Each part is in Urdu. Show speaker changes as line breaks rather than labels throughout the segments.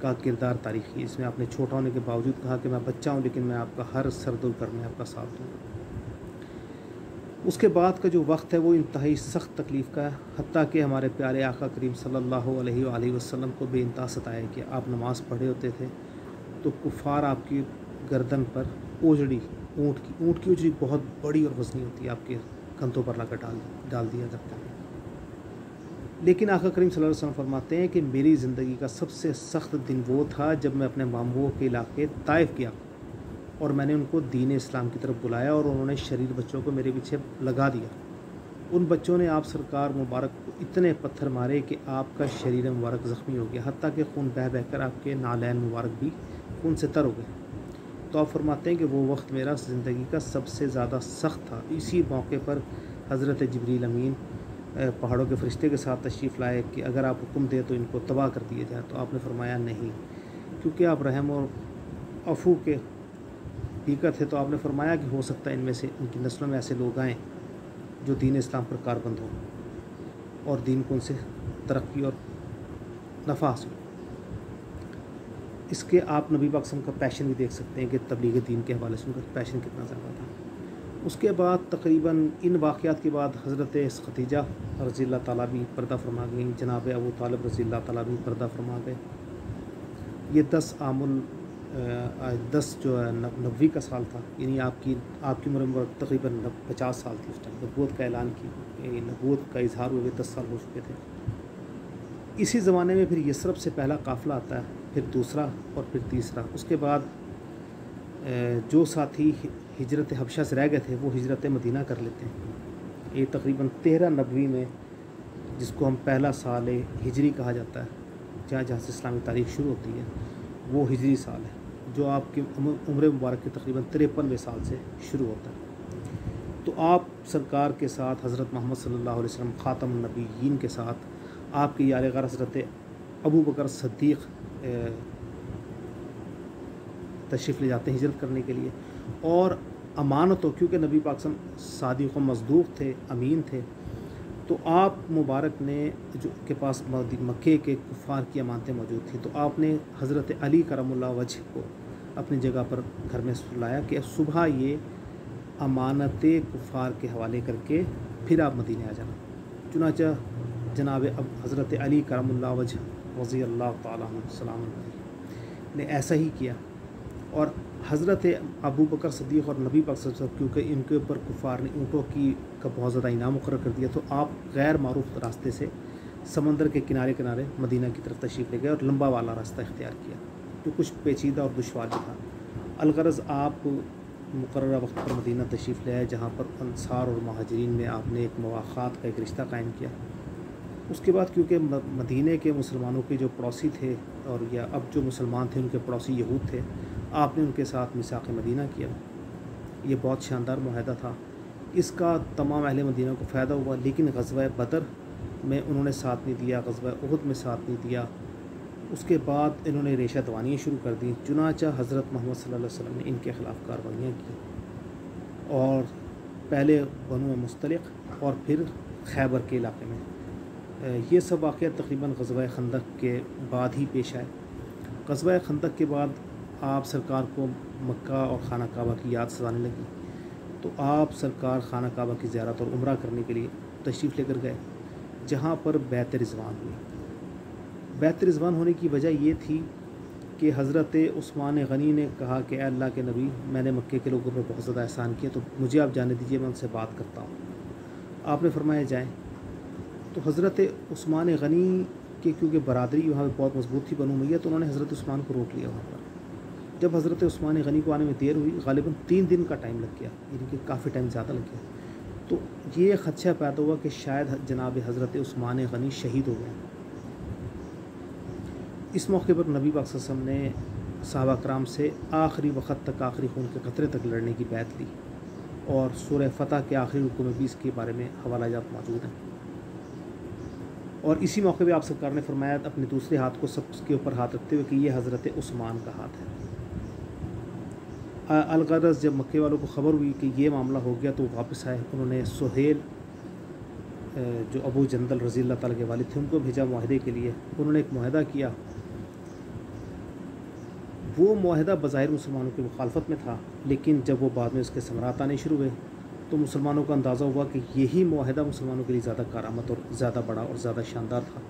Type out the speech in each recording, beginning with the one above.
کا کردار تاریخی ہے، اس میں آپ نے چھوٹا ہونے کے باوجود کہا کہ میں بچہ ہوں لیکن میں آپ کا ہر سر دور کرنے آپ کا ساتھ دوں گا۔ اس کے بعد کا جو وقت ہے وہ انتہائی سخت تکلیف کا ہے، حتیٰ کہ ہمارے پیارے آقا کریم صلی اللہ علیہ وآلہ وسلم کو بے انتہا ستایا کہ آپ نماز پڑھے ہوتے تھے تو کفار آپ کی گردن پر اوجڑی، اونٹ کی اوجڑی بہت بڑی اور وزنی ہوتی ہے، آپ کے کندھوں پر لا کر ڈال دیا کرتے ہیں۔ لیکن آقا کریم صلی اللہ علیہ وسلم فرماتے ہیں کہ میری زندگی کا سب سے سخت دن وہ تھا جب میں اپنے ماموں کے علاقے طائف گیا اور میں نے ان کو دین اسلام کی طرف بلایا اور انہوں نے شریر بچوں کو میرے پیچھے لگا دیا۔ ان بچوں نے آپ سرکار مبارک کو اتنے پتھر مارے کہ آپ کا شریر مبارک زخمی ہو گیا، حتیٰ کہ خون بہہ بہہ کر آپ کے نالین مبارک بھی خون سے تر ہو گئے۔ تو آپ فرماتے ہیں کہ وہ وقت میرا زندگی کا سب سے زیادہ سخت تھا۔ اسی موقع پر حضرت جبریل امین پہاڑوں کے فرشتے کے ساتھ تشریف لائے کہ اگر آپ حکم دیں تو ان کو تباہ کر دیا جائے، تو آپ نے فرمایا نہیں، کیونکہ آپ رحم اور عفو کے حقیقت ہے، تو آپ نے فرمایا کہ ہو سکتا ہے ان میں سے ان کی نسلوں میں ایسے لوگ آئیں جو دین اسلام پر کاربند ہوں اور دین کو ان سے ترقی اور نفع حاصل ہو۔ اس کے آپ نبی پاک صلی اللہ علیہ وسلم کا پیشن بھی دیکھ سکتے ہیں کہ تبلیغ دین کے حوالے سے ان کا پیشن کتنا زیادہ تھا۔ اس کے بعد تقریباً ان واقعات کے بعد حضرت خدیجہ رضی اللہ تعالیٰ بھی پردہ فرما گئیں، جناب ابو طالب رضی اللہ تعالیٰ بھی پردہ فرما گئے۔ یہ 10 جو ہے 90 کا سال تھا، یعنی آپ کی عمر تقریباً 50 سال تھی اس ٹائم نبوت کا اعلان کی، نبوت کا اظہار ہوئے 10 سال ہو چکے تھے۔ اسی زمانے میں پھر یثرب سے پہلا قافلہ آتا ہے، پھر دوسرا اور پھر تیسرا۔ اس کے بعد جو ساتھی ہجرت حبشہ سے رہ گئے تھے وہ ہجرت مدینہ کر لیتے ہیں۔ یہ تقریباً 13 نبوی میں، جس کو ہم پہلا سال ہجری کہا جاتا ہے، جہاں سے اسلامی تاریخ شروع ہوتی ہے، وہ ہجری سال ہے جو آپ کی عمر مبارک کے تقریباً 53ویں سال سے شروع ہوتا ہے۔ تو آپ سرکار کے ساتھ حضرت محمد صلی اللہ علیہ وسلم خاتم النبیین کے ساتھ آپ کے یار غار حضرت ابو بکر صدیق تشریف لے جاتے ہیں ہجرت کرنے کے لیے، اور امانت ہو، کیونکہ نبی پاک صلی اللہ علیہ وسلم صادق و مصدوق تھے، امین تھے، تو آپ مبارک نے جو کے پاس مکے کے کفار کی امانتیں موجود تھیں، تو آپ نے حضرت علی کرم اللہ وجہ کو اپنی جگہ پر گھر میں سلایا کہ صبح یہ امانت کفار کے حوالے کر کے پھر آپ مدینے آ جانا۔ چنانچہ جناب حضرت علی کرم اللہ وجہ رضی اللہ تعالیٰ عنہ سلام علیہ نے ایسا ہی کیا، اور حضرت ابو بکر صدیق اور نبی پاک صلی اللہ علیہ وسلم کیونکہ ان کے اوپر کفار نے اونٹوں کا بہت زیادہ انعام مقرر کر دیا، تو آپ غیر معروف راستے سے سمندر کے کنارے کنارے مدینہ کی طرف تشریف لے گئے اور لمبا والا راستہ اختیار کیا جو کچھ پیچیدہ اور دشوار بھی تھا۔ الغرض آپ مقررہ وقت پر مدینہ تشریف لے آئے، جہاں پر انصار اور مہاجرین میں آپ نے ایک مواخات کا ایک رشتہ قائم کیا۔ اس کے بعد کیونکہ مدینہ کے مسلمانوں کے جو پڑوسی تھے، اور یا اب جو مسلمان تھے ان کے پڑوسی یہود تھے، آپ نے ان کے ساتھ میثاق مدینہ کیا۔ یہ بہت شاندار معاہدہ تھا، اس کا تمام اہل مدینہ کو فائدہ ہوا، لیکن غزوہ بدر میں انہوں نے ساتھ نہیں دیا، غزوہ احد میں ساتھ نہیں دیا۔ اس کے بعد انہوں نے ریشہ دوانیاں شروع کر دیں، چنانچہ حضرت محمد صلی اللہ علیہ وسلم نے ان کے خلاف کارروائیاں کی، اور پہلے بنو مستلق اور پھر خیبر کے علاقے میں۔ یہ سب واقعات تقریباً غزوہ خندق کے بعد ہی پیش آئے۔ غزوہ خندق کے بعد آپ سرکار کو مکہ اور خانہ کعبہ کی یاد سزانے لگی، تو آپ سرکار خانہ کعبہ کی زیارت اور عمرہ کرنے کے لیے تشریف لے کر گئے، جہاں پر بیعت رضوان ہوئی۔ بیعت رضوان ہونے کی وجہ یہ تھی کہ حضرت عثمان غنی نے کہا کہ اے اللہ کے نبی، میں نے مکے کے لوگوں پر بہت زیادہ احسان کیا، تو مجھے آپ جانے دیجیے، میں ان سے بات کرتا ہوں۔ آپ نے فرمایا جائیں۔ تو حضرت عثمان غنی کی کیونکہ برادری وہاں پہ بہت مضبوط تھی، بنو امیہ، تو انہوں نے حضرت عثمان کو روک لیا وہاں پر۔ جب حضرت عثمان غنی کو آنے میں دیر ہوئی، غالباً 3 دن کا ٹائم لگ گیا، یعنی کہ کافی ٹائم زیادہ لگ گیا، تو یہ خدشہ پیدا ہوا کہ شاید جناب حضرت عثمان غنی شہید ہو گئے۔ اس موقع پر نبی پاک صلی اللہ علیہ وسلم نے صحابہ کرام سے آخری وقت تک، آخری خون کے قطرے تک لڑنے کی بیعت لی، اور سورہ فتح کے آخری رکوع میں بھی اس کے بارے میں حوالہ جات موجود ہیں۔ اور اسی موقع پہ آپ سرکار نے فرمایا اپنے دوسرے ہاتھ کو سب کے اوپر ہاتھ رکھتے ہوئے کہ یہ حضرت عثمان کا ہاتھ ہے۔ الغرض جب مکے والوں کو خبر ہوئی کہ یہ معاملہ ہو گیا تو وہ واپس آئے۔ انہوں نے سہیل جو ابو جندل رضی اللہ تعالیٰ کے والد تھے ان کو بھیجا معاہدے کے لیے۔ انہوں نے ایک معاہدہ کیا وہ معاہدہ بظاہر مسلمانوں کی مخالفت میں تھا، لیکن جب وہ بعد میں اس کے ثمرات آنے شروع ہوئے تو مسلمانوں کو اندازہ ہوا کہ یہی معاہدہ مسلمانوں کے لیے زیادہ کارآمد اور زیادہ بڑا اور زیادہ شاندار تھا۔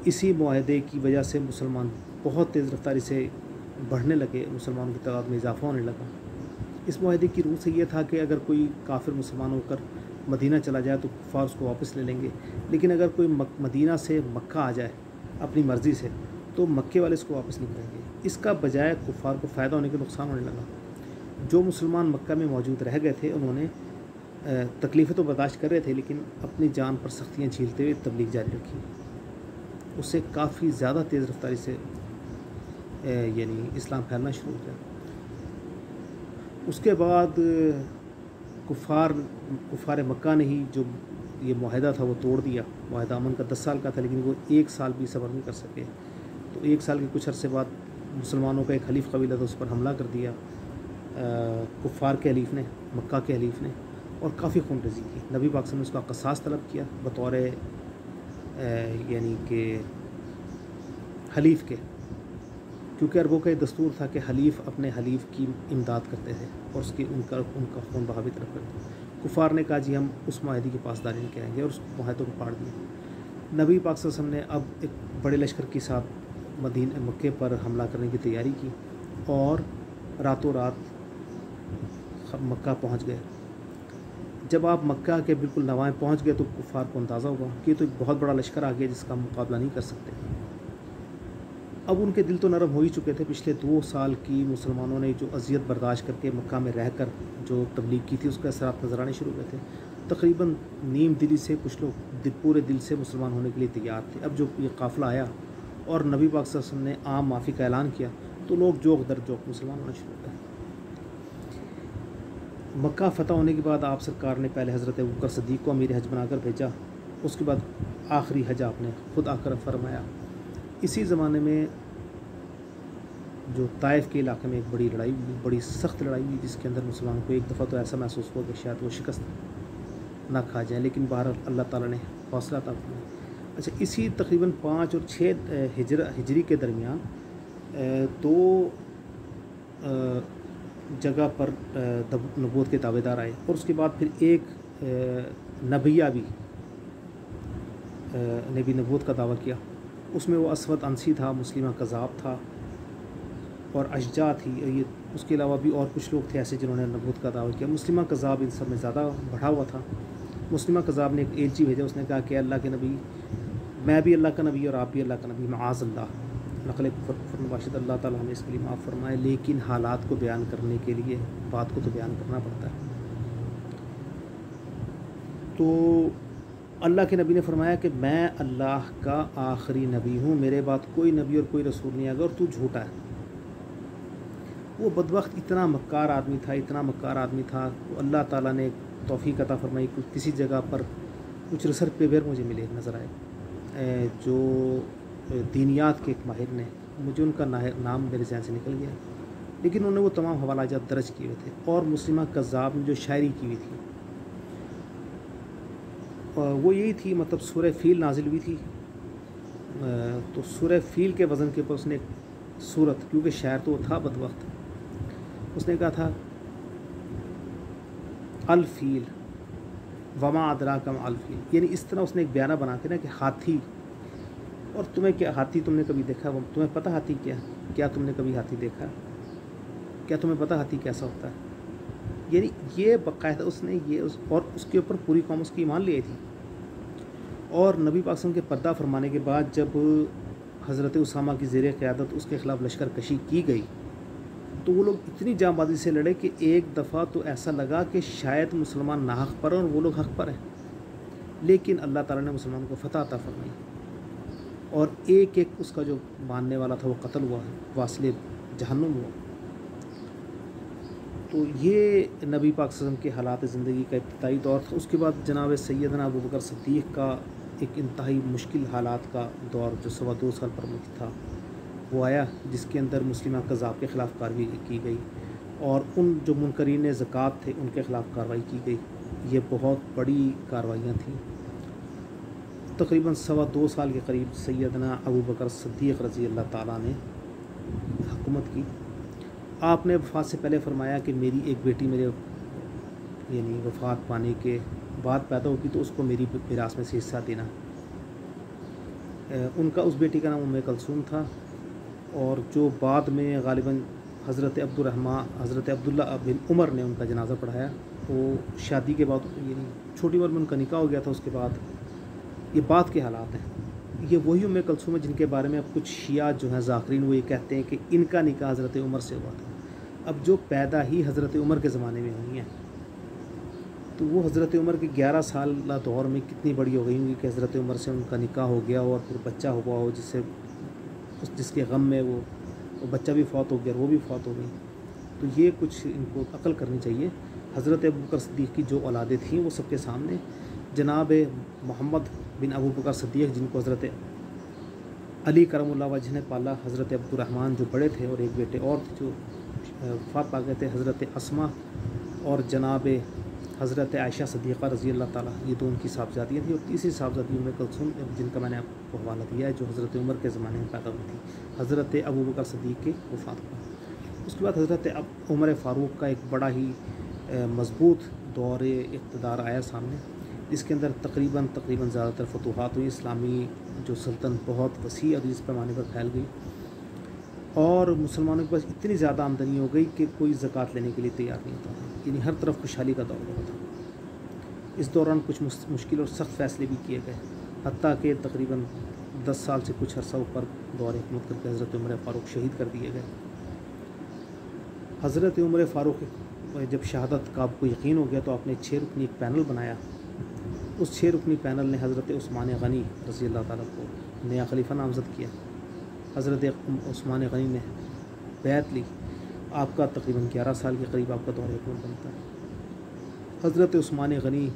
اسی معاہدے کی وجہ سے مسلمان بہت تیز رفتاری سے بڑھنے لگے، مسلمانوں کی تعداد میں اضافہ ہونے لگا۔ اس معاہدے کی روح سے یہ تھا کہ اگر کوئی کافر مسلمان ہو کر مدینہ چلا جائے تو کفار اس کو واپس لے لیں گے، لیکن اگر کوئی مدینہ سے مکہ آ جائے اپنی مرضی سے تو مکے والے اس کو واپس نہیں کریں گے۔ اس کا بجائے کفار کو فائدہ ہونے کے نقصان ہونے لگا۔ جو مسلمان مکہ میں موجود رہ گئے تھے انہوں نے تکلیفیں تو برداشت کر رہے تھے، لیکن اپنی جان پر سختیاں جھیلتے ہوئے تبلیغ جاری رکھی۔ اس سے کافی زیادہ تیز رفتاری سے یعنی اسلام پھیلنا شروع ہو گیا۔ اس کے بعد کفار مکہ نے ہی جو یہ معاہدہ تھا وہ توڑ دیا۔ معاہدہ امن کا 10 سال کا تھا، لیکن وہ 1 سال بھی صبر نہیں کر سکے۔ تو 1 سال کے کچھ عرصے بعد مسلمانوں کا ایک حلیف قبیلہ تھا، اس پر حملہ کر دیا کفار کے حلیف نے، مکہ کے حلیف نے، اور کافی خون ریزی کی۔ نبی پاک صلی اللہ علیہ وسلم نے اس کا قصاص طلب کیا بطور یعنی کہ حلیف کے، کیونکہ عربوں کا یہ دستور تھا کہ حلیف اپنے حلیف کی امداد کرتے تھے اور ان کا خون بہا بھی طرف کرتے۔ کفار نے کہا جی ہم اس معاہدے کی پاسداری نہیں کریں گے اور اس معاہدوں کو پاڑ دیا۔ نبی پاک صلی اللہ علیہ وسلم نے اب ایک بڑے لشکر کے ساتھ مکے پر حملہ کرنے کی تیاری کی اور راتوں رات مکہ پہنچ گئے۔ جب آپ مکہ کے بالکل نوائیں پہنچ گئے تو کفار کو اندازہ ہوا کہ یہ تو ایک بہت بڑا لشکر آ گیا جس کا مقابلہ نہیں کر سکتے۔ اب ان کے دل تو نرم ہو ہی چکے تھے۔ پچھلے 2 سال کی مسلمانوں نے جو اذیت برداشت کر کے مکہ میں رہ کر جو تبلیغ کی تھی اس کے اثرات نظر آنے شروع ہوئے تھے۔ تقریباً نیم دلی سے کچھ لوگ پورے دل سے مسلمان ہونے کے لیے تیار تھے۔ اب جو یہ قافلہ آیا اور نبی پاک صلی اللہ علیہ وسلم نے عام معافی کا اعلان کیا تو لوگ جوق در جوق مسلمان ہونا شروع ہو گئے۔ مکہ فتح ہونے کے بعد آپ سرکار نے پہلے حضرت ابوبکر صدیق کو امیر حج بنا کر بھیجا، اس کے بعد آخری حج آپ نے خود آ کر فرمایا۔ اسی زمانے میں جو طائف کے علاقے میں ایک بڑی لڑائی ہوئی، بڑی سخت لڑائی ہوئی، جس کے اندر مسلمانوں کو ایک دفعہ تو ایسا محسوس ہوا کہ شاید وہ شکست نہ کھا جائیں، لیکن بہرحال اللہ تعالیٰ نے حوصلہ عطا فرمایا۔ اچھا، اسی تقریباً 5 اور 6 ہجری کے درمیان 2 جگہ پر نبوت کے دعوے دار آئے، اور اس کے بعد پھر ایک نبیہ بھی نے بھی نبوت کا دعویٰ کیا۔ اس میں وہ اسود انسی تھا، مسلمہ کذاب تھا اور اشجع تھی، یہ اس کے علاوہ بھی اور کچھ لوگ تھے ایسے جنہوں نے نبوت کا دعویٰ کیا۔ مسلمہ کذاب ان سب میں زیادہ بڑھا ہوا تھا۔ مسلمہ کذاب نے ایک ایلچی بھیجا، اس نے کہا کہ اللہ کے نبی، میں بھی اللہ کا نبی اور آپ بھی اللہ کا نبی، معاذ اللہ، نقل کفر مباشرت، اللہ تعالیٰ ہمیں اس کے لیے معاف فرمائے، لیکن حالات کو بیان کرنے کے لیے بات کو تو بیان کرنا پڑتا ہے۔ تو اللہ کے نبی نے فرمایا کہ میں اللہ کا آخری نبی ہوں، میرے بعد کوئی نبی اور کوئی رسول نہیں آئے گا اور تو جھوٹا ہے۔ وہ بدبخت اتنا مکار آدمی تھا، اتنا مکار آدمی تھا، تو اللہ تعالیٰ نے توفیق عطا فرمائی، کسی جگہ پر کچھ ریسرچ پیپر مجھے ملے نظر آئے جو دینیات کے ایک ماہر نے، مجھے ان کا نام میرے ذہن سے نکل گیا، لیکن انہوں نے وہ تمام حوالہ جات درج کیے ہوئے تھے۔ اور مسلمہ کذاب نے جو شاعری کی ہوئی تھی وہ یہی تھی، مطلب سورہ فیل نازل ہوئی تھی، تو سورہ فیل کے وزن کے اوپر اس نے ایک صورت، کیونکہ شاعر تو وہ تھا بدبخت، اس نے کہا تھا الفیل وما ادراک ما الفیل، یعنی اس طرح اس نے ایک بیانہ بنا کے نا کہ ہاتھی، اور تمہیں کیا ہاتھی تم نے کبھی دیکھا؟ تمہیں پتہ ہاتھی کیا تم نے کبھی ہاتھی دیکھا؟ کیا تمہیں پتہ ہاتھی کیسا ہوتا ہے؟ یعنی یہ باقاعدہ اس نے اور اس کے اوپر پوری قوم اس کی ایمان لی تھی۔ اور نبی پاک صلی اللہ علیہ وسلم کے پردہ فرمانے کے بعد جب حضرت اسامہ کی زیر قیادت اس کے خلاف لشکر کشی کی گئی تو وہ لوگ اتنی جاں بازی سے لڑے کہ ایک دفعہ تو ایسا لگا کہ شاید مسلمان ناحق پر ہیں اور وہ لوگ حق پر ہیں، لیکن اللہ تعالیٰ نے مسلمانوں کو فتح عطا فرمائی اور ایک اس کا جو ماننے والا تھا وہ قتل ہوا، واصل جہنم ہوا۔ تو یہ نبی پاک صلی اللہ علیہ وسلم کے حالات زندگی کا ابتدائی دور تھا۔ اس کے بعد جناب سیدنا ابوبکر صدیق کا ایک انتہائی مشکل حالات کا دور جو 2.25 سال پر تھا وہ آیا، جس کے اندر مسلمہ کذاب کے خلاف کارروائی کی گئی اور ان جو منکرین زکوٰۃ تھے ان کے خلاف کارروائی کی گئی۔ یہ بہت بڑی کارروائیاں تھیں۔ تقریباً 2.25 سال کے قریب سیدنا ابوبکر صدیق رضی اللہ تعالیٰ نے حکومت کی. آپ نے وفات سے پہلے فرمایا کہ میری ایک بیٹی میرے یعنی وفات پانے کے بعد پیدا ہوگی تو اس کو میری میراث میں سے حصہ دینا. ان کا اس بیٹی کا نام ام کلثوم تھا، اور جو بعد میں غالباً حضرت عبداللہ بن عمر نے ان کا جنازہ پڑھایا. وہ شادی کے بعد یعنی چھوٹی عمر میں ان کا نکاح ہو گیا تھا. اس کے بعد یہ بعد کے حالات ہیں. یہ وہی ام کلثوم ہے جن کے بارے میں اب کچھ شیعہ جو ہیں ذاکرین وہ یہ کہتے ہیں کہ ان کا نکاح حضرت عمر سے ہوا تھا. اب جو پیدا ہی حضرت عمر کے زمانے میں ہوئی ہیں تو وہ حضرت عمر کے 11 سالہ دور میں کتنی بڑی ہو گئی ہوں گی کہ حضرت عمر سے ان کا نکاح ہو گیا اور پھر بچہ ہوا ہو جس کے غم میں وہ بچہ بھی فوت ہو گیا اور وہ بھی فوت ہو گئی. تو یہ کچھ ان کو عقل کرنی چاہیے. حضرت ابوبکر صدیق کی جو اولادیں تھیں وہ سب کے سامنے، جناب محمد بن ابوبکر صدیق جن کو حضرت علی کرم اللہ وجہ نے پالا، حضرت عبد الرحمن جو بڑے تھے اور ایک بیٹے اور جو وفات پا گئے تھے، حضرت اسما اور جناب حضرت عائشہ صدیقہ رضی اللہ تعالیٰ، یہ دو ان کی صاحبزادیاں تھیں. اور تیسری صاحبزادی ام کلثوم جن کا میں نے آپ کو حوالہ دیا ہے جو حضرت عمر کے زمانے میں پیدا ہوئی تھی حضرت ابوبکر صدیق کے وفات پر. اس کے بعد حضرت عمر فاروق کا ایک بڑا ہی مضبوط دور اقتدار آیا سامنے، جس کے اندر تقریباً زیادہ تر فتوحات ہوئی. اسلامی جو سلطنت بہت وسیع اور اس پیمانے پر پھیل گئی، اور مسلمانوں کے پاس اتنی زیادہ آمدنی ہو گئی کہ کوئی زکوٰۃ لینے کے لیے تیار نہیں ہوتا تھا. یعنی ہر طرف خوشحالی کا دور ہوا تھا. اس دوران کچھ مشکل اور سخت فیصلے بھی کیے گئے، حتیٰ کہ تقریباً 10 سال سے کچھ عرصہ اوپر دور حکومت کر کے حضرت عمر فاروق شہید کر دیے گئے. حضرت عمر فاروق جب شہادت کا آپ کو یقین ہو گیا تو آپ نے 6 رکنی ایک پینل بنایا. اس 6 رکنی پینل نے حضرت عثمان غنی رضی اللہ تعالیٰ کو نیا خلیفہ نامزد کیا. حضرت عثمان غنی نے بیعت لی. آپ کا تقریباً 11 سال کے قریب آپ کا دور حکومت بنتا ہے. حضرت عثمان غنی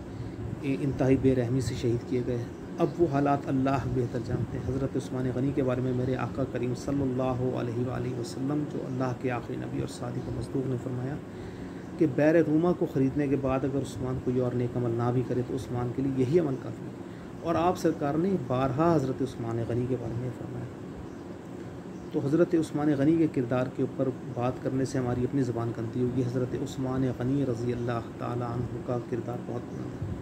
انتہائی بے رحمی سے شہید کیے گئے. اب وہ حالات اللہ بہتر جانتے ہیں. حضرت عثمان غنی کے بارے میں میرے آقا کریم صلی اللہ علیہ وآلہ وسلم جو اللہ کے آخری نبی اور صادق و مصدوق نے فرمایا کہ بیر روما کو خریدنے کے بعد اگر عثمان کوئی اور نیک عمل نہ بھی کرے تو عثمان کے لیے یہی عمل کافی ہے. اور آپ سرکار نے بارہا حضرت عثمان غنی کے بارے میں فرمایا. تو حضرت عثمان غنی کے کردار کے اوپر بات کرنے سے ہماری اپنی زبان گندی ہوگی. حضرت عثمان غنی رضی اللہ تعالیٰ عنہ کا کردار بہت بلند ہے.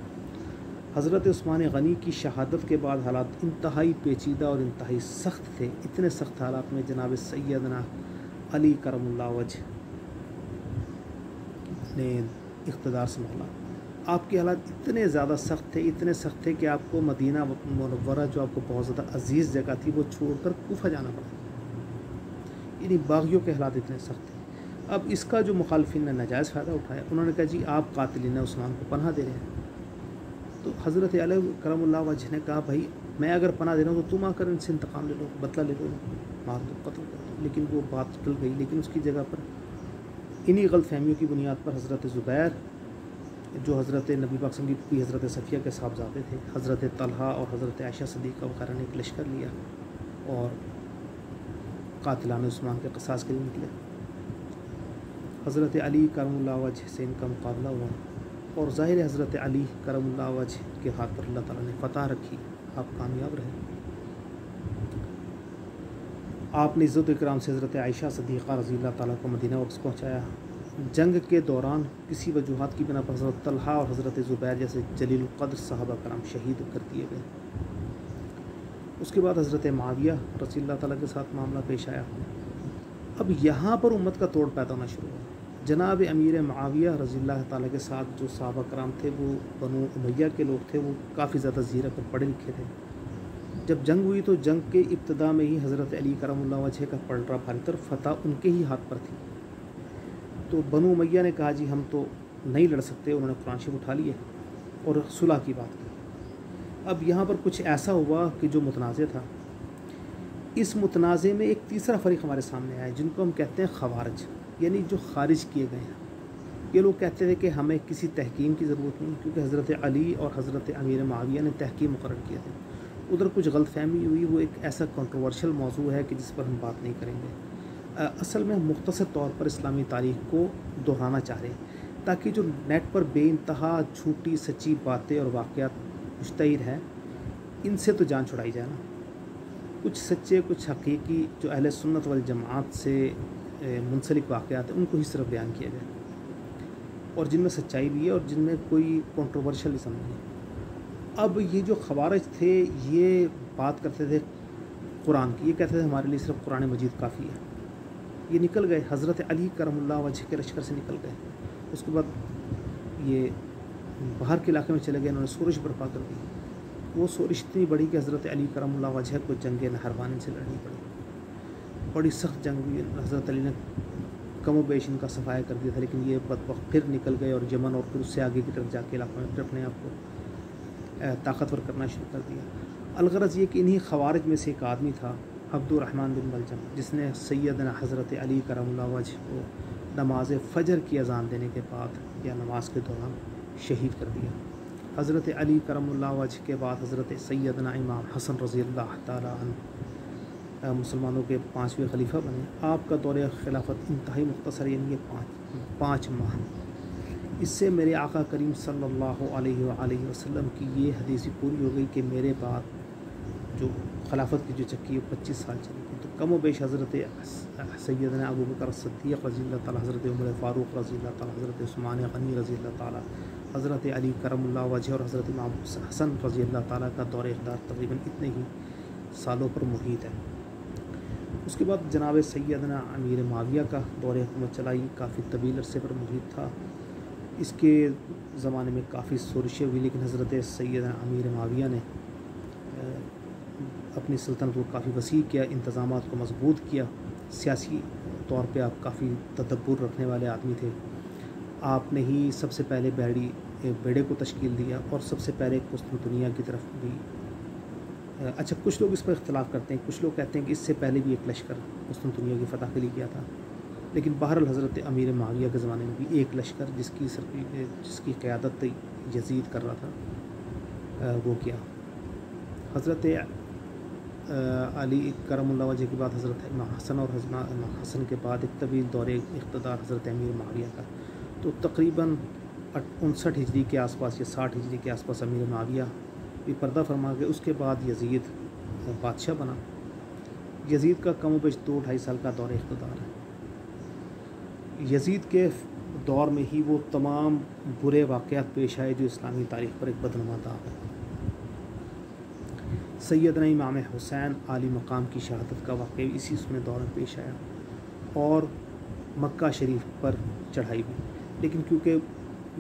حضرت عثمان غنی کی شہادت کے بعد حالات انتہائی پیچیدہ اور انتہائی سخت تھے. اتنے سخت حالات میں جناب سیدنا علی کرم اللہ وجہ نے اقتدار سنبھالا. آپ کے حالات اتنے زیادہ سخت تھے کہ آپ کو مدینہ منورہ جو آپ کو بہت زیادہ عزیز جگہ تھی وہ چھوڑ کر کوفہ جانا پڑا. یعنی باغیوں کے حالات اتنے سخت تھے. اب اس کا جو مخالفین نے ناجائز فائدہ اٹھایا، انہوں نے کہا جی آپ قاتلین عثمان کو پناہ دے رہے ہیں. تو حضرت علی کرم اللہ وجہ نے کہا بھائی میں اگر پناہ دے رہا ہوں تو تم آ کر ان سے انتقام لے لو، بدلہ لے لو، مار دو، قتل کر دو. لیکن وہ بات ٹل گئی. لیکن اس کی جگہ پر انہی غلط فہمیوں کی بنیاد پر حضرت زبیر جو حضرت نبی پاک صلی اللہ علیہ وسلم کی حضرت صفیہ کے صاحبزادے تھے، حضرت طلحہ اور حضرت عائشہ صدیقہ وغیرہ نے ایک لشکر لیا اور قاتلان عثمان کے قصاص کے لیے نکلے. حضرت علی کرم اللہ وجہ سے ان کا مقابلہ ہوا اور ظاہر حضرت علی کرم اللہ وجہ کے ہاتھ پر اللہ تعالیٰ نے فتح رکھی. آپ کامیاب رہے. آپ نے عزت و اکرام سے حضرت عائشہ صدیقہ رضی اللہ تعالیٰ کو مدینہ واپس پہنچایا. جنگ کے دوران کسی وجوہات کی بنا پر حضرت طلحہ اور حضرت زبیر جیسے جلیل القدر صحابہ کرام شہید کر دیے گئے. اس کے بعد حضرت معاویہ رضی اللہ تعالیٰ کے ساتھ معاملہ پیش آیا. اب یہاں پر امت کا توڑ پیدا ہونا شروع ہوا. جناب امیر معاویہ رضی اللہ تعالیٰ کے ساتھ جو صحابہ کرام تھے وہ بنو امیہ کے لوگ تھے. وہ کافی زیادہ زیرک اور پڑھے لکھے تھے. جب جنگ ہوئی تو جنگ کے ابتدا میں ہی حضرت علی کرم اللہ وجہ کا پلڑا بھاری تر فتح ان کے ہی ہاتھ پر تھی. تو بنو امیہ نے کہا جی ہم تو نہیں لڑ سکتے. انہوں نے قرآن شریف اٹھا لیے اور صلح کی بات کی. اب یہاں پر کچھ ایسا ہوا کہ جو متنازع تھا. اس متنازع میں ایک تیسرا فریق ہمارے سامنے آیا جن کو ہم کہتے ہیں خوارج، یعنی جو خارج کیے گئے ہیں. یہ لوگ کہتے تھے کہ ہمیں کسی تحکیم کی ضرورت نہیں کیونکہ حضرت علی اور حضرت امیر معاویہ نے تحکیم مقرر کیا تھے. ادھر کچھ غلط فہمی ہوئی. وہ ایک ایسا کنٹروورشل موضوع ہے کہ جس پر ہم بات نہیں کریں گے. اصل میں ہم مختصر طور پر اسلامی تاریخ کو دہرانا چاہ رہے ہیں تاکہ جو نیٹ پر بے انتہا جھوٹی سچی باتیں اور واقعات مشتہر ہیں ان سے تو جان چھڑائی جائے نا. کچھ سچے، کچھ حقیقی جو اہل سنت والجماعت سے منسلک واقعات ہیں ان کو ہی صرف بیان کیا جائے، اور جن میں سچائی بھی ہے اور جن میں کوئی کنٹروورشلزم نہیں ہے۔ اب یہ جو خوارج تھے یہ بات کرتے تھے قرآن کی، یہ کہتے تھے ہمارے لیے صرف قرآن مجید کافی ہے۔ یہ نکل گئے، حضرت علی کرم اللہ وجہ کے لشکر سے نکل گئے، اس کے بعد یہ باہر کے علاقے میں چلے گئے، انہوں نے سورش برپا کر دی۔ وہ سورش اتنی بڑی کہ حضرت علی کرم اللہ وجہ کو جنگ نہروان سے لڑنی پڑی، بڑی سخت جنگ ہوئی۔ حضرت علی نے کم و بیش ان کا صفایا کر دیا تھا، لیکن یہ بدبخت پھر نکل گئے اور یمن اور پھر اس سے آگے کی طرف جا کے علاقوں میں پھر اپنے آپ کو طاقتور کرنا شروع کر دیا۔ الغرض یہ کہ انہی خوارج میں سے ایک آدمی تھا عبد الرحمن بن ملجم، جس نے سیدنا حضرت علی کرم اللہ وجہ کو نماز فجر کی اذان دینے کے بعد یا نماز کے دوران شہید کر دیا۔ حضرت علی کرم اللہ وجہ کے بعد حضرت سیدنا امام حسن رضی اللہ تعالیٰ عنہ مسلمانوں کے 5ویں خلیفہ بنے۔ آپ کا دور خلافت انتہائی مختصر، یعنی یہ 5 ماہ۔ اس سے میرے آقا کریم صلی اللہ علیہ وآلہ وسلم کی یہ حدیث پوری ہو گئی کہ میرے بعد جو خلافت کی جو چکی ہے 25 سال چلی گئی۔ تو کم و بیش حضرت سیدنا ابو بکر صدیق رضی اللہ تعالیٰ، حضرت عمر فاروق رضی اللہ تعالیٰ، حضرت عثمان غنی رضی اللہ تعالیٰ، حضرت علی کرم اللہ وجہ اور حضرت امام حسن رضی اللہ تعالیٰ کا دور اقتدار تقریباً اتنے ہی سالوں پر محیط ہے۔ اس کے بعد جناب سیدنا امیر معاویہ کا دور حکومت چلائی، کافی طویل عرصے پر محیط تھا۔ اس کے زمانے میں کافی سورشیں ہوئی، لیکن حضرت سیدنا امیر معاویہ نے اپنی سلطنت کو کافی وسیع کیا، انتظامات کو مضبوط کیا۔ سیاسی طور پہ آپ کافی تدبر رکھنے والے آدمی تھے۔ آپ نے ہی سب سے پہلے بیڑے کو تشکیل دیا اور سب سے پہلے قسطنطنیہ کی طرف بھی۔ اچھا، کچھ لوگ اس پر اختلاف کرتے ہیں، کچھ لوگ کہتے ہیں کہ اس سے پہلے بھی ایک لشکر قسطنطنیہ کی فتح کے لیے کیا تھا، لیکن بہرحال حضرت امیر معاویہ کے زمانے میں بھی ایک لشکر جس کی قیادت یزید کر رہا تھا وہ کیا۔ حضرت علی کرم اللہ وجہ کے بعد حضرت امام حسن اور حضرت امام حسن کے بعد ایک طویل دور اقتدار حضرت امیر معاویہ کا، تو تقریباً 59 ہجری کے آس پاس یا 60 ہجری کے آس پاس امیر معاویہ بھی پردہ فرما گئے۔ اس کے بعد یزید بادشاہ بنا۔ یزید کا کم و بیش 2-2.5 سال کا دور اقتدار ہے۔ یزید کے دور میں ہی وہ تمام برے واقعات پیش آئے جو اسلامی تاریخ پر ایک بدنما داغ ہے۔ سیدنا امام حسین عالی مقام کی شہادت کا واقعہ اسی اس میں دور میں پیش آیا، اور مکہ شریف پر چڑھائی بھی، لیکن کیونکہ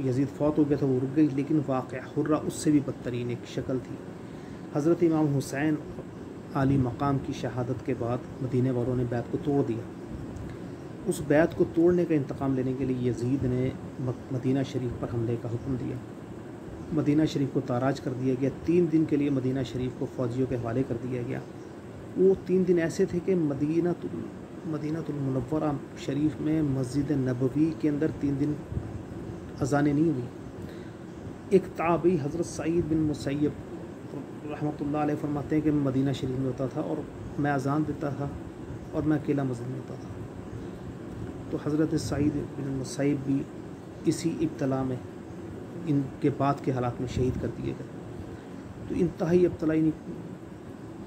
یزید فوت ہو گیا تھا وہ رک گئی، لیکن واقعہ حرہ اس سے بھی بدترین ایک شکل تھی۔ حضرت امام حسین عالی مقام کی شہادت کے بعد مدینہ والوں نے بیعت کو توڑ دیا۔ اس بیعت کو توڑنے کا انتقام لینے کے لیے یزید نے مدینہ شریف پر حملے کا حکم دیا۔ مدینہ شریف کو تاراج کر دیا گیا۔ 3 دن کے لیے مدینہ شریف کو فوجیوں کے حوالے کر دیا گیا۔ وہ 3 دن ایسے تھے کہ مدینہ المنورہ شریف میں مسجد نبوی کے اندر 3 دن اذانیں نہیں ہوئی۔ ایک تابعی حضرت سعید بن مسیب رحمۃ اللہ علیہ فرماتے ہیں کہ میں مدینہ شریف میں ہوتا تھا اور میں اذان دیتا تھا اور میں اکیلا مسجد میں ہوتا تھا۔ تو حضرت سعید بن مسیب بھی اسی ابتلا میں ان کے بعد کے حالات میں شہید کر دیے گئے۔ تو انتہائی ابتلائی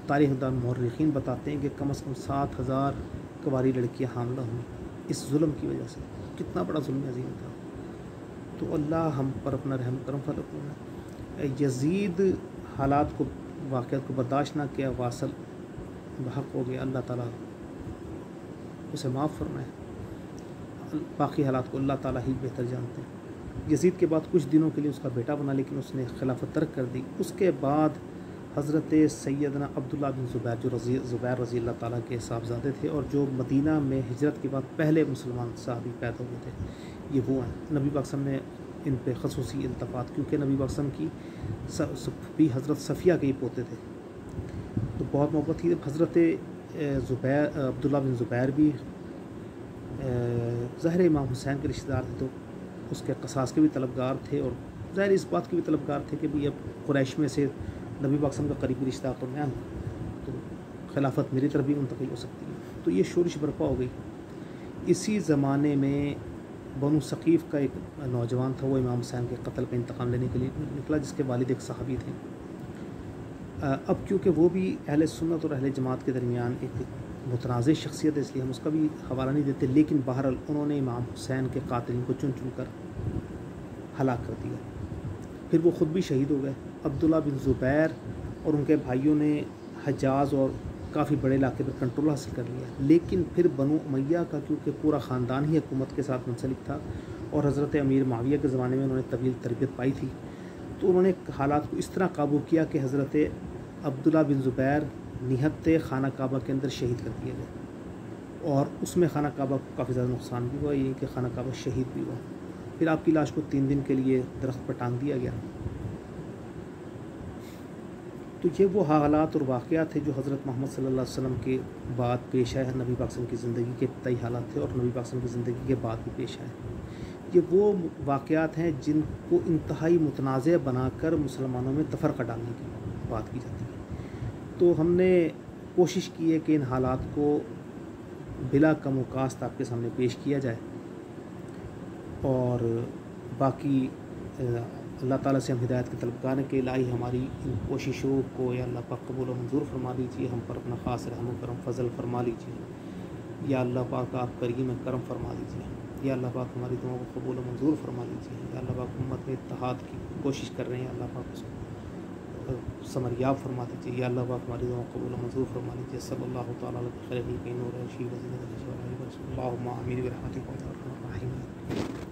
تاریخ دان مورخین بتاتے ہیں کہ کم از کم 7000 کنواری لڑکیاں حاملہ ہوئیں اس ظلم کی وجہ سے۔ کتنا بڑا ظلم عظیم تھا۔ تو اللہ ہم پر اپنا رحم کرم فرمائے۔ یزید حالات کو، واقعات کو برداشت نہ کیا، واصل بحق ہو گیا، اللہ تعالیٰ اسے معاف فرمائے۔ باقی حالات کو اللہ تعالیٰ ہی بہتر جانتے ہیں۔ یزید کے بعد کچھ دنوں کے لیے اس کا بیٹا بنا، لیکن اس نے خلافت ترک کر دی۔ اس کے بعد حضرت سیدنا عبداللہ بن زبیر، جو زبیر رضی اللہ تعالیٰ کے صاحبزادے تھے اور جو مدینہ میں ہجرت کے بعد پہلے مسلمان صحابی پیدا ہوئے تھے، یہ وہ ہیں۔ نبی پاک صلی اللہ علیہ وسلم نے ان پہ خصوصی التفات، کیونکہ نبی پاک صلی اللہ علیہ وسلم کی بھی حضرت صفیہ کے ہی پوتے تھے، تو بہت محبت تھی۔ حضرت عبداللہ بن زبیر بھی ظاہر امام حسین کے رشتہ دار تھے، تو اس کے قصاص کے بھی طلبگار تھے، اور ظاہر اس بات کے بھی طلبگار تھے کہ بھی اب قریش میں سے نبی پاک صلی اللہ علیہ وسلم کا قریبی رشتہ تو میں ہوں، تو خلافت میری طرف بھی منتقل ہو سکتی ہے۔ تو یہ شورش برپا ہو گئی۔ اسی زمانے میں بنو ثقیف کا ایک نوجوان تھا، وہ امام حسین کے قتل کا انتقام لینے کے لیے نکلا، جس کے والد ایک صحابی تھے۔ اب کیونکہ وہ بھی اہل سنت اور اہل جماعت کے درمیان ایک متنازع شخصیت ہے، اس لیے ہم اس کا بھی حوالہ نہیں دیتے، لیکن بہرحال انہوں نے امام حسین کے قاتلین کو چن چن کر ہلاک کر دیا۔ پھر وہ خود بھی شہید ہو گئے۔ عبداللہ بن زبیر اور ان کے بھائیوں نے حجاز اور کافی بڑے علاقے پر کنٹرول حاصل کر لیا، لیکن پھر بنو امیہ کا کیونکہ پورا خاندان ہی حکومت کے ساتھ منسلک تھا اور حضرت امیر معاویہ کے زمانے میں انہوں نے طویل تربیت پائی تھی، تو انہوں نے حالات کو اس طرح قابو کیا کہ حضرت عبداللہ بن زبیر نہت خانہ کعبہ کے اندر شہید کر دیے گئے، اور اس میں خانہ کعبہ کو کافی زیادہ نقصان بھی ہوا، یعنی کہ خانہ کعبہ شہید بھی ہوا۔ پھر آپ کی لاش کو 3 دن کے لیے درخت پر ٹانگ دیا گیا۔ تو یہ وہ حالات اور واقعات تھے جو حضرت محمد صلی اللہ علیہ وسلم کے بعد پیش آئے، نبی پاک صلی اللہ علیہ وسلم کی زندگی کے ابتدائی حالات تھے اور نبی پاک صلی اللہ علیہ وسلم کی زندگی کے بعد بھی پیش آئے۔ یہ وہ واقعات ہیں جن کو انتہائی متنازع بنا کر مسلمانوں میں تفرقہ ڈالنے کی بات کی جاتی ہے۔ تو ہم نے کوشش کی ہے کہ ان حالات کو بلا کم و کاست آپ کے سامنے پیش کیا جائے، اور باقی اللہ تعالیٰ سے ہم ہدایت کے طلبگار ہیں کہ الہی ہماری ان کوششوں کو یا اللہ پاک قبول و منظور فرما لیجیے، ہم پر اپنا خاص رحم و کرم فضل فرما لیجیے، یا اللہ پاک آپ کریم کرم فرما لیجیے، یا اللہ پاک ہماری دعاؤں کو قبول و منظور فرما لیجیے، یا اللہ پاک امت میں اتحاد کی کوشش کر رہے ہیں، اللہ پاک اس کو ثمریاب فرما دیجیے، یا اللہ پاک ہماری دعاؤں کو قبول و منظور فرما لیجیے۔ صلی اللہ تعالیٰ علیہ خیر نور رشید اللہم آمین برحمتک یا ارحم الراحمین۔